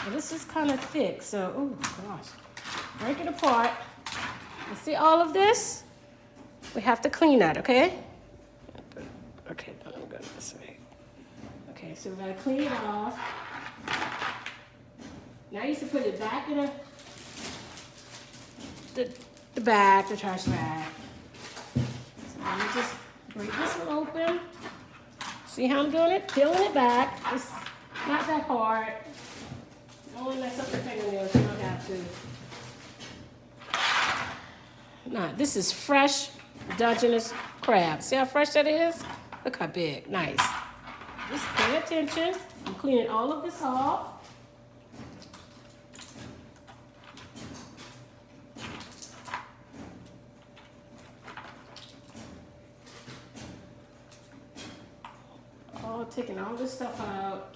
But this is kind of thick, so, oh gosh. Break it apart. You see all of this? We have to clean that, okay? Okay, now I'm going this way. Okay, so we gotta clean it off. Now you should put it back in the bag, the trash bag. So let me just break this one open. See how I'm doing it? Peeling it back. It's not that hard. Don't want to mess up your fingernails. You don't have to. Nah, this is Fresh Dungeness Crabs. See how fresh that is? Look how big. Nice. Just pay attention. I'm cleaning all of this off. Taking all this stuff out.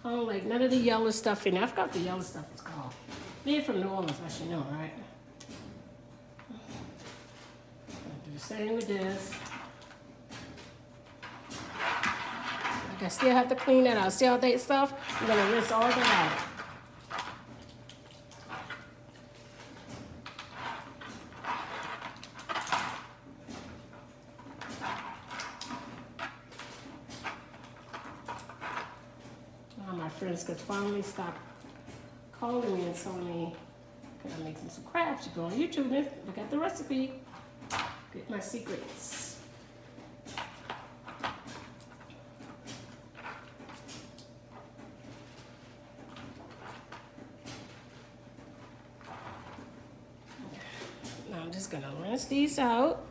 I don't like none of the yellow stuff in there. I forgot what the yellow stuff is called. Being from New Orleans, I should know, right? Do the same with this. Like I still have to clean that out. See all that stuff? I'm gonna rinse all that out. Friends could finally stop calling me and telling me, can I make some crabs? You go on YouTube and look at the recipe. Get my secrets. Now I'm just gonna rinse these out.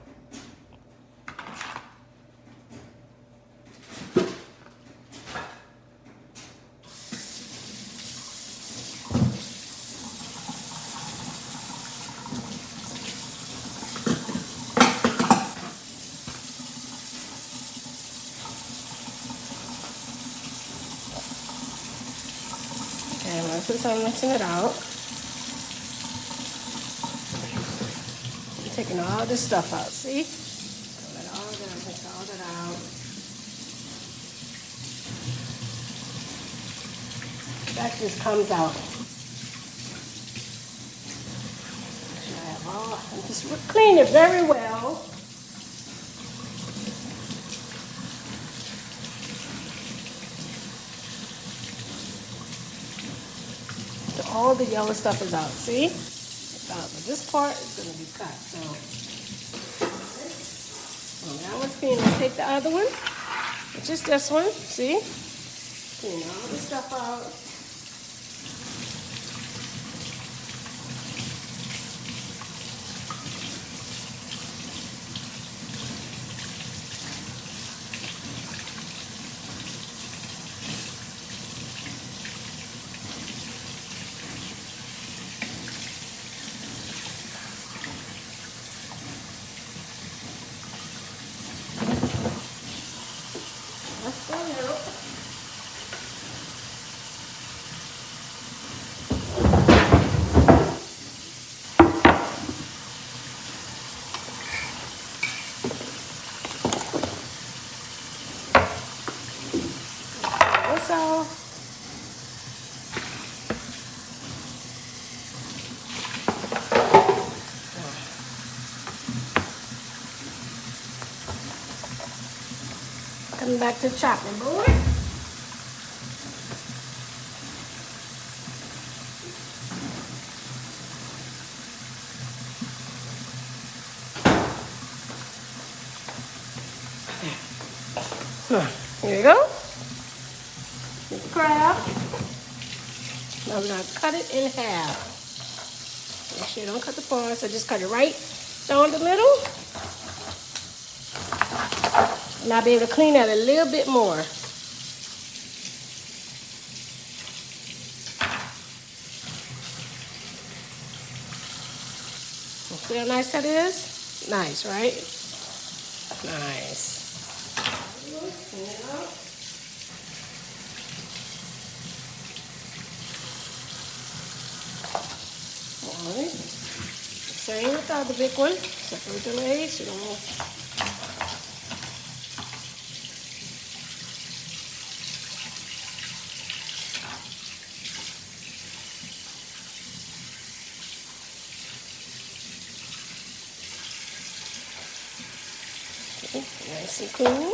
Since I'm rinsing it out, I'm taking all this stuff out. See? Let all that, rinse all that out. That just comes out. And just clean it very well. All the yellow stuff is out, see? But this part is going to be cut, so. Well, that one's clean. Let's take the other one, which is this one, see? Clean all the stuff out. Coming back to chopping board. Here you go. The crab. Now we're going to cut it in half. Make sure you don't cut the part, so just cut it right down the middle. And I'll be able to clean that a little bit more. See how nice that is? Nice, right? Nice. Alright. Same with the other big one. Separate the legs. You don't want. Nice and clean.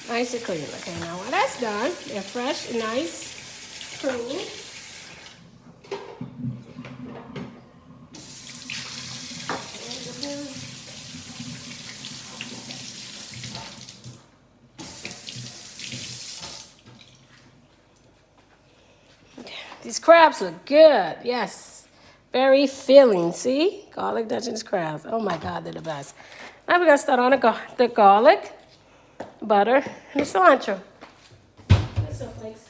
Nice and clean. Okay, now when that's done, they're fresh and nice, clean. These crabs look good. Yes. Very filling. See? Garlic Dungeness crabs. Oh my God, they're the best. Now we're going to start on the garlic, butter, and the cilantro. Flakes.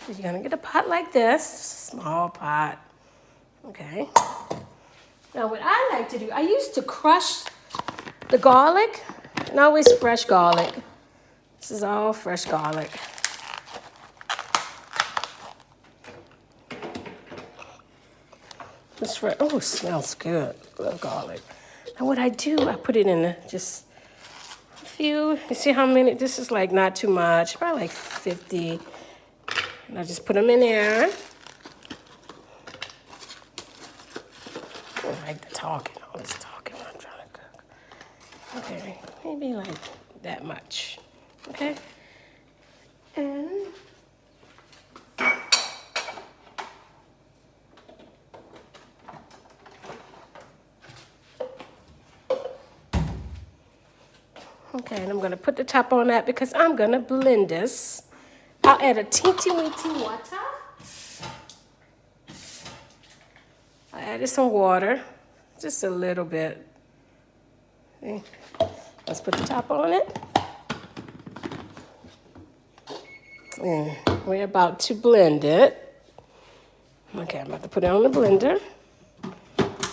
You're going to get a pot like this. Small pot. Okay. Now what I like to do, I used to crush the garlic, and always fresh garlic. This is all fresh garlic. It's fresh. Oh, it smells good. Love garlic. And what I do, I put it in just a few. You see how many? This is like not too much, probably like 50. And I just put them in there. I don't like the talking, all this talking when I'm trying to cook. Okay, maybe like that much. Okay? And okay, and I'm gonna put the top on that because I'm gonna blend this. I'll add a teensy-weensy water. I added some water, just a little bit. See? Let's put the top on it. And we're about to blend it. Okay, I'm about to put it on the blender.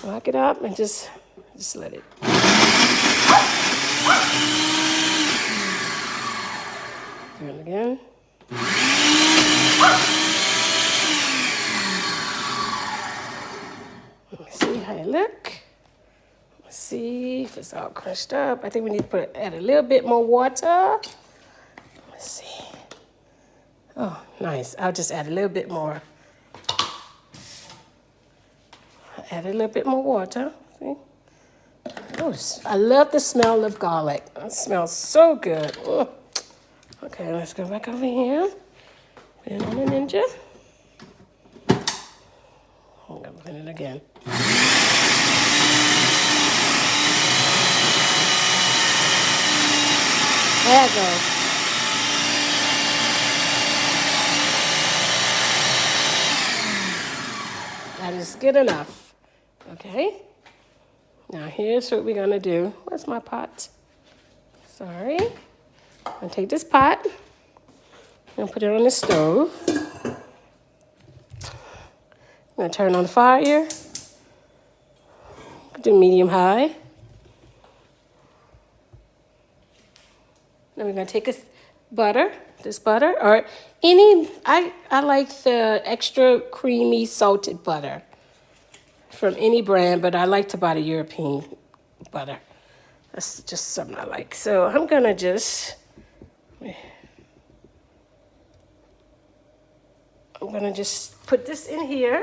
Lock it up and just let it. Turn it again. Let me see how it look. Let's see if it's all crushed up. I think we need to add a little bit more water. Let's see. Oh, nice. I'll just add a little bit more. Add a little bit more water. See? Oh, I love the smell of garlic. It smells so good. Oh. Okay, let's go back over here. Put it on the Ninja. I'm gonna blend it again. There it goes. That is good enough. Okay. Now here's what we're gonna do. Where's my pot? Sorry. I'm gonna take this pot and put it on the stove. I'm gonna turn on the fire. Do medium high. Then we're gonna take this butter, or any, I like the extra creamy salted butter from any brand, but I like to buy the European butter. That's just something I like. So I'm gonna just put this in here,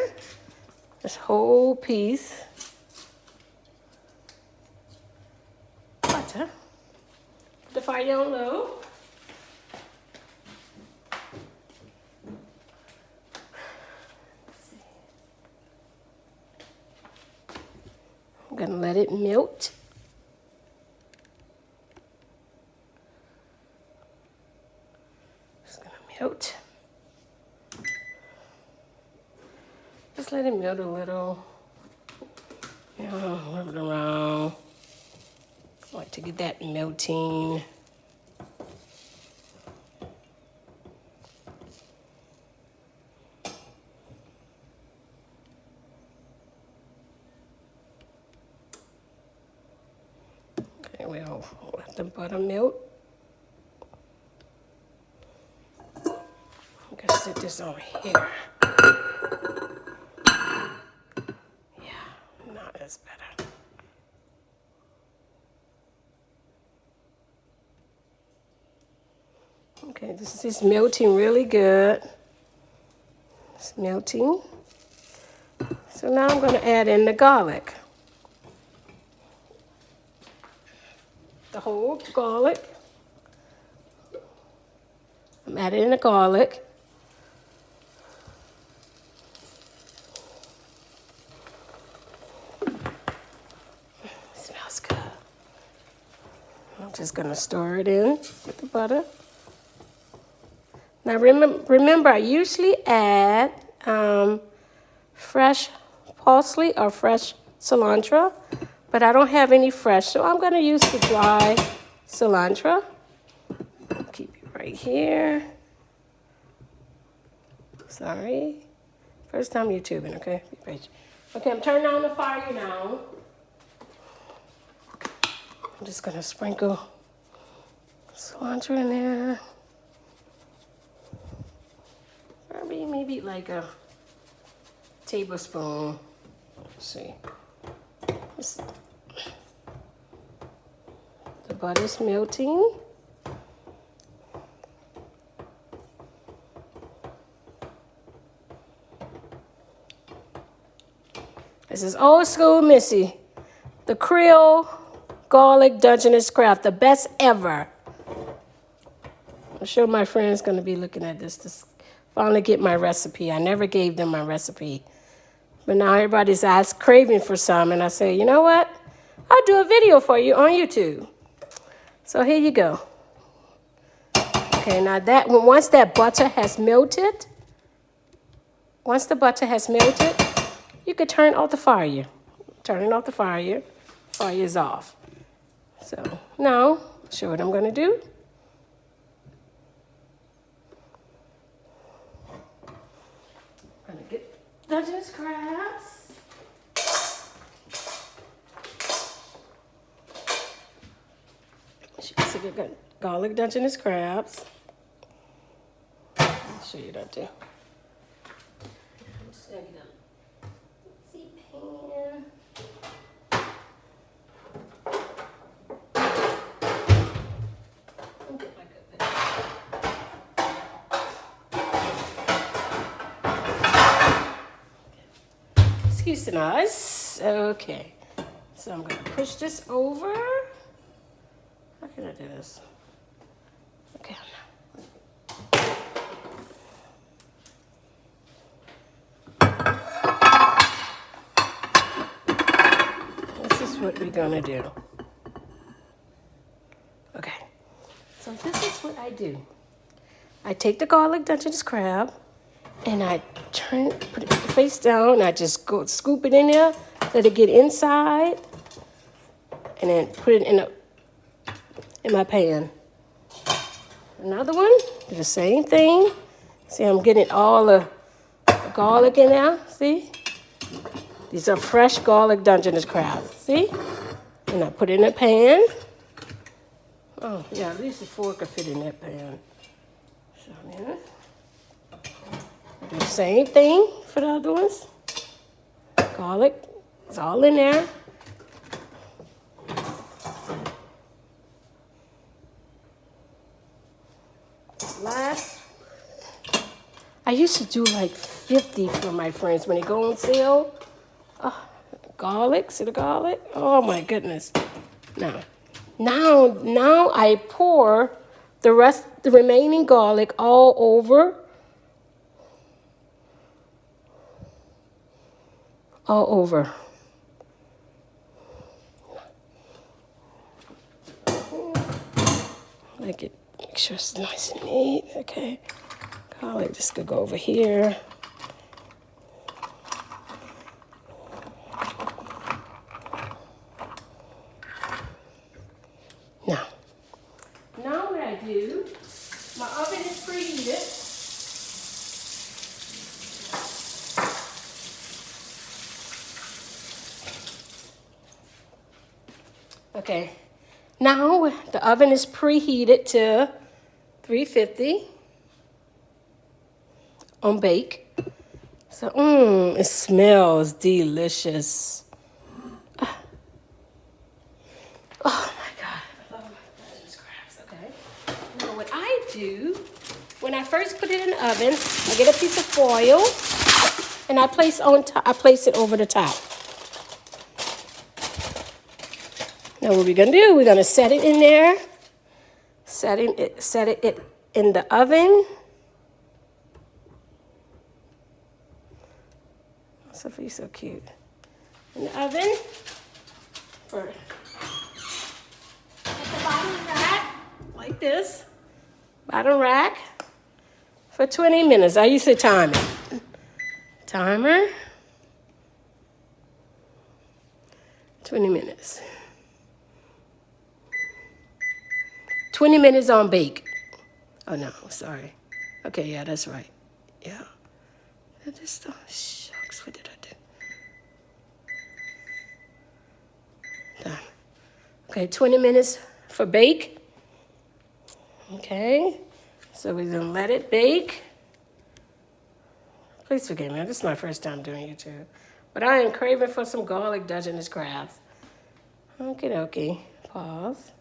this whole piece. Butter. Put the fire on low. I'm gonna let it melt. It's gonna melt. Just let it melt a little. Rub it around. I like to get that melting. Okay, we'll let the butter melt. I'm gonna set this on here. Yeah, now that's better. this is melting really good. It's melting. So now I'm going to add in the garlic. The whole garlic. I'm adding in the garlic. Smells good. I'm just going to stir it in with the butter. Now remember, I usually add fresh parsley or fresh cilantro, but I don't have any fresh, so I'm going to use the dry cilantro. Keep it right here. Sorry. First time YouTubing, okay? Be patient. Okay, I'm turning on the fire now. I'm just going to sprinkle cilantro in there. Maybe like a tablespoon. Let's see. The butter's melting. This is old school Missy. The Creole Garlic Dungeness Crab, the best ever. I'm sure my friend's going to be looking at this to finally get my recipe. I never gave them my recipe. But now everybody's craving for some, and I say, you know what? I'll do a video for you on YouTube. So here you go. Okay, now once that butter has melted, you could turn off the fire. Turning off the fire. Fire is off. So now, show what I'm going to do. I'm going to get Dungeness crabs. As you can see, we've got garlic Dungeness crabs. I'll show you that too. I'm just going to get a pan. Excuse the noise. Okay. So I'm going to push this over. How can I do this? Okay. This is what we're going to do. Okay. So this is what I do. I take the garlic Dungeness crab and I put it face down, and I just go scoop it in there, let it get inside, and then put it in my pan. Another one, do the same thing. See, I'm getting all the garlic in there, see? These are fresh garlic Dungeness crabs, see? And I put it in a pan. Oh, yeah, at least the fork could fit in that pan. So, yeah. Do the same thing for the other ones. Garlic, it's all in there. Last, I used to do like 50 for my friends when they go on sale. Oh, garlic, see the garlic? Oh my goodness. Now I pour the remaining garlic all over. Make sure it's nice and neat. Okay. Garlic just could go over here. Now what I do, my oven is preheated. Okay, now the oven is preheated to 350 on bake. So, it smells delicious. Oh my God, I love my Dungeness crabs, okay. Now what I do when I first put it in the oven, I get a piece of foil and I place it over the top. Now what we're gonna do, we're gonna set it in there, set it in the oven. Sophie's so cute. In the oven for at the bottom rack, like this. Bottom rack for 20 minutes. I usually time it. Timer. 20 minutes. 20 minutes on bake. Oh no, sorry. Okay, yeah, that's right. Yeah. Shucks, what did I do? Done. Okay, 20 minutes for bake. Okay, so we're gonna let it bake. Please forgive me, this is my first time doing YouTube. But I am craving for some garlic Dungeness crabs. Okie dokie, pause.